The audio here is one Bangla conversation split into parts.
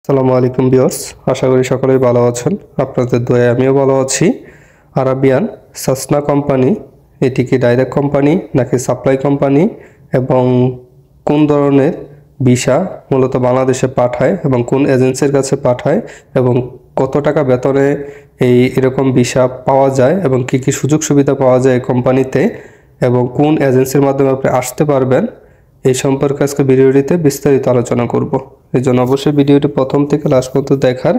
আসসালামু আলাইকুম ভিউয়ার্স, আশা করি সকলেই ভালো আছেন। আপনাদের দয়ায় আমিও ভালো আছি। আরাবিয়ান সাসনা কোম্পানি, এটি কি ডাইরেক্ট কোম্পানি নাকি সাপ্লাই কোম্পানি এবং কোন ধরনের ভিসা মূলত বাংলাদেশে পাঠায় এবং কোন এজেন্সির কাছে পাঠায় এবং কত টাকা বেতনে এরকম ভিসা পাওয়া যায় এবং কি কি সুযোগ সুবিধা পাওয়া যায় এই কোম্পানিতে এবং কোন এজেন্সির মাধ্যমে আপনি আসতে পারবেন, এই সম্পর্কে আজকে ভিডিওটিতে বিস্তারিত আলোচনা করব। এই জন্য অবশ্যই ভিডিওটি প্রথম থেকে লাস্ট পর্যন্ত দেখার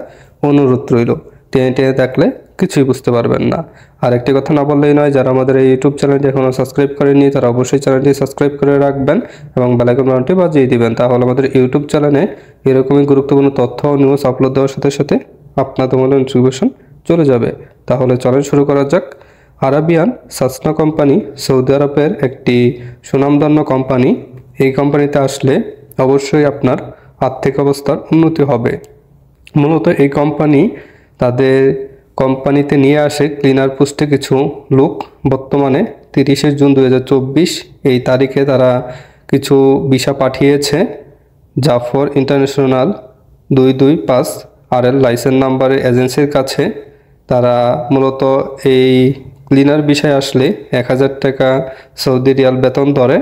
অনুরোধ রইল। টেনে টেনে দেখলে কিছুই বুঝতে পারবেন না। আর একটি কথা না বললেই নয়, যারা আমাদের এই ইউটিউব চ্যানেলটি এখনও সাবস্ক্রাইব করেনি তারা অবশ্যই চ্যানেলটি সাবস্ক্রাইব করে রাখবেন এবং বেল আইকন বাটনটি বাজিয়ে দিবেন। তাহলে আমাদের ইউটিউব চ্যানেলে এরকমই গুরুত্বপূর্ণ তথ্য ও নিউজ আপলোড দেওয়ার সাথে সাথে আপনাদের মনে নোটিফিকেশন চলে যাবে। তাহলে চলেন শুরু করা যাক। আরাবিয়ান সাসনা কোম্পানি সৌদি আরবের একটি সুনামধন্য কোম্পানি। এই কোম্পানিতে আসলে অবশ্যই আপনার আর্থিক অবস্থার উন্নতি হবে। মূলত এই কোম্পানি তাদের কোম্পানিতে নিয়ে আসে ক্লিনার পোস্টে কিছু লোক। বর্তমানে 30শে জুন 2024 এই তারিখে তারা কিছু ভিসা পাঠিয়েছে জাফর ইন্টারন্যাশনাল 225 RL লাইসেন্স নাম্বারের এজেন্সির কাছে। তারা মূলত এই ক্লিনার বিষয়ে আসলে 1000 টাকা সৌদি রিয়াল বেতন ধরে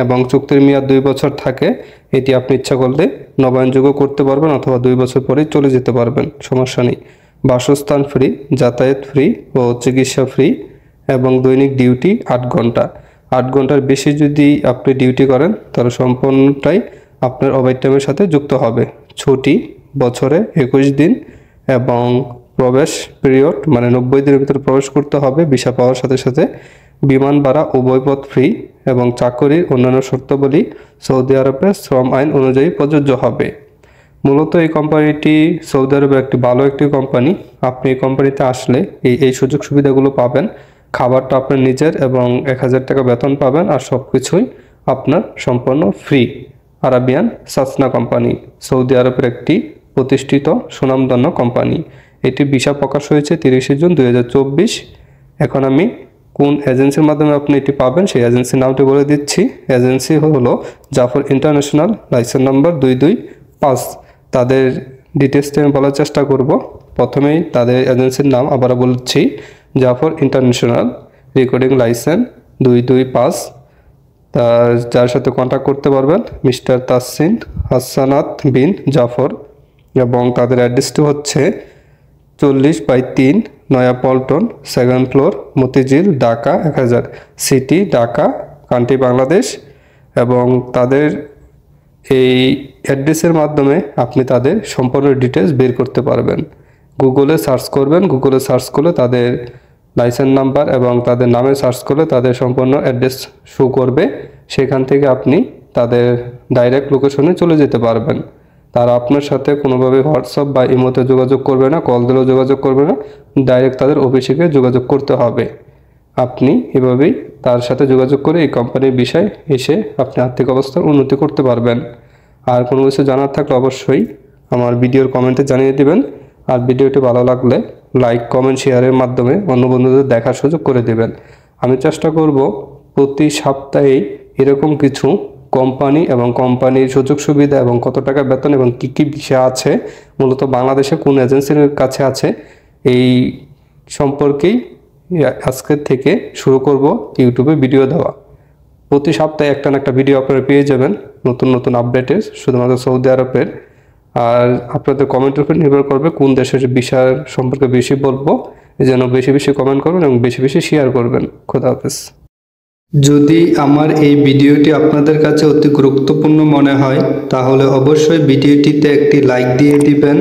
এবং চুক্তির মেয়াদ 2 বছর থাকে। এটি আপনি ইচ্ছা করলে নবায়নযোগ্য করতে পারবেন অথবা 2 বছর পরেই চলে যেতে পারবেন, সমস্যা নেই। বাসস্থান ফ্রি, যাতায়াত ফ্রি ও চিকিৎসা ফ্রি এবং দৈনিক ডিউটি 8 ঘন্টা। 8 ঘন্টার বেশি যদি আপনি ডিউটি করেন তাহলে সম্পূর্ণটাই আপনার ওভারটাইমের সাথে যুক্ত হবে। ছুটি বছরে 21 দিন এবং প্রবেশ পিরিয়ড মানে 90 দিনের ভিতরে প্রবেশ করতে হবে ভিসা পাওয়ার সাথে সাথে। বিমান ভাড়া উভয়পথ ফ্রি এবং চাকরির অন্যান্য শর্তাবলী সৌদি আরবের শ্রম আইন অনুযায়ী প্রযোজ্য হবে। মূলত এই কোম্পানিটি সৌদি আরবের ভালো একটি কোম্পানি। আপনি এই কোম্পানিতে আসলে এই সুযোগ সুবিধাগুলো পাবেন। খাবারটা আপনার নিজের এবং 1000 টাকা বেতন পাবেন আর সব কিছুই আপনার সম্পূর্ণ ফ্রি। আরাবিয়ান সাসনা কোম্পানি সৌদি আরবের একটি প্রতিষ্ঠিত সুনামধন্য কোম্পানি। এটি ভিসা প্রকাশ হয়েছে 30শে জুন 2024। এখন আমি কোন এজেন্সির মাধ্যমে আপনি এটি পাবেন সেই এজেন্সির নামটি বলে দিচ্ছি। এজেন্সি হলো জাফর ইন্টারন্যাশনাল লাইসেন্স নাম্বার 225। তাদের ডিটেলসটি আমি বলার চেষ্টা করব। প্রথমেই তাদের এজেন্সির নাম আবার বলছি, জাফর ইন্টারন্যাশনাল রেকর্ডিং লাইসেন্স 225। যার সাথে কন্ট্যাক্ট করতে পারবেন মিস্টার তাসসিন হাসানাত বিন জাফর এবং তাদের অ্যাড্রেসটি হচ্ছে 40/3 নয়া Paltan, 2nd floor, Motijheel, Dhaka 1000, city Dhaka, country Bangladesh. এবং তাদের এই অ্যাড্রেসের মাধ্যমে আপনি তাদের সম্পূর্ণ ডিটেলস বের করতে পারবেন। গুগলে সার্চ করবেন, গুগলে সার্চ করলে তাদের লাইসেন্স নাম্বার এবং তাদের নামে সার্চ করলে তাদের সম্পূর্ণ অ্যাড্রেস শো করবে। সেখান থেকে আপনি তাদের ডাইরেক্ট লোকেশনে চলে যেতে পারবেন। তারা আপনার সাথে কোনোভাবে হোয়াটসঅ্যাপ বা ইমোতে যোগাযোগ করবে না, কল দিলেও যোগাযোগ করবে না, ডাইরেক্ট তাদের অফিসে গিয়ে যোগাযোগ করতে হবে। আপনি এভাবেই তার সাথে যোগাযোগ করে এই কোম্পানির বিষয়ে এসে আপনি আর্থিক অবস্থার উন্নতি করতে পারবেন। আর কোনো কিছু জানার থাকলে অবশ্যই আমার ভিডিওর কমেন্টে জানিয়ে দেবেন। আর ভিডিওটি ভালো লাগলে লাইক, কমেন্ট, শেয়ারের মাধ্যমে অন্য বন্ধুদের দেখার সুযোগ করে দেবেন। আমি চেষ্টা করব প্রতি সপ্তাহেই এরকম কিছু কোম্পানি এবং কোম্পানির সুযোগ সুবিধা এবং কত টাকা বেতন এবং কী কী বিষয় আছে, মূলত বাংলাদেশে কোন এজেন্সির কাছে আছে, এই সম্পর্কেই আজকের থেকে শুরু করব ইউটিউবে ভিডিও দেওয়া। প্রতি সপ্তাহে একটা না একটা ভিডিও আপনারা পেয়ে যাবেন নতুন নতুন আপডেটের, শুধুমাত্র সৌদি আরবের। আর আপনাদের কমেন্টের উপর নির্ভর করবে কোন দেশের বিষয় সম্পর্কে বেশি বলবো। এই জন্য বেশি বেশি কমেন্ট করবেন এবং বেশি বেশি শেয়ার করবেন। খোদা হাফেজ। যদি আমার এই ভিডিওটি আপনাদের কাছে অতি গুরুত্বপূর্ণ মনে হয় তাহলে অবশ্যই ভিডিওটিতে একটি লাইক দিয়ে দিবেন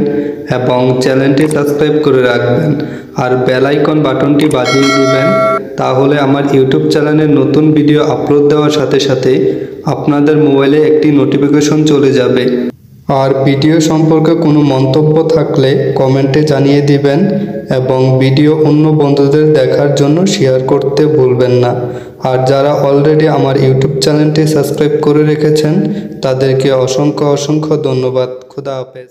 এবং চ্যানেলটি সাবস্ক্রাইব করে রাখবেন আর বেল আইকন বাটনটি বাজিয়ে দিবেন। তাহলে আমার ইউটিউব চ্যানেলে নতুন ভিডিও আপলোড দেওয়ার সাথে সাথে আপনাদের মোবাইলে একটি নোটিফিকেশন চলে যাবে। আর ভিডিও সম্পর্কে কোনো মন্তব্য থাকলে কমেন্টে জানিয়ে দিবেন এবং ভিডিও অন্য বন্ধুদের দেখার জন্য শেয়ার করতে ভুলবেন না। আর যারা অলরেডি আমার ইউটিউব চ্যানেলটি সাবস্ক্রাইব করে রেখেছেন তাদেরকে অসংখ্য অসংখ্য ধন্যবাদ। খোদা হাফেজ।